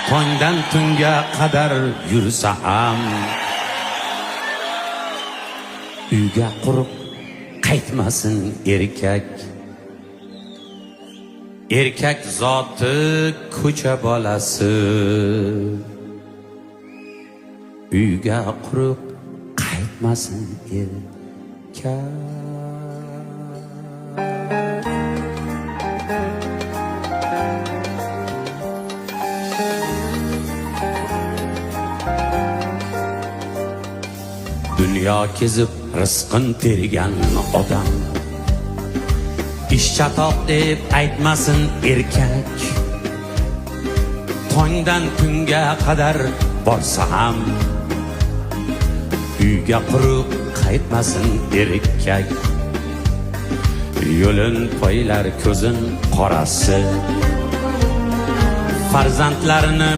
tongdan tunga qadar yursa ham uyga quruq qaytmasin erkak. Erkak zoti ko'cha bolasi, uyga quruq qaytmasin erkak. Dünya kezib rizqin tergan odam ish chatoq deb aytmasin erkak. Tongdan kunga qadar borsa ham uyga quruq qaytmasin erkak. Yo'lin poylar ko'zin qorasi, farzandlarini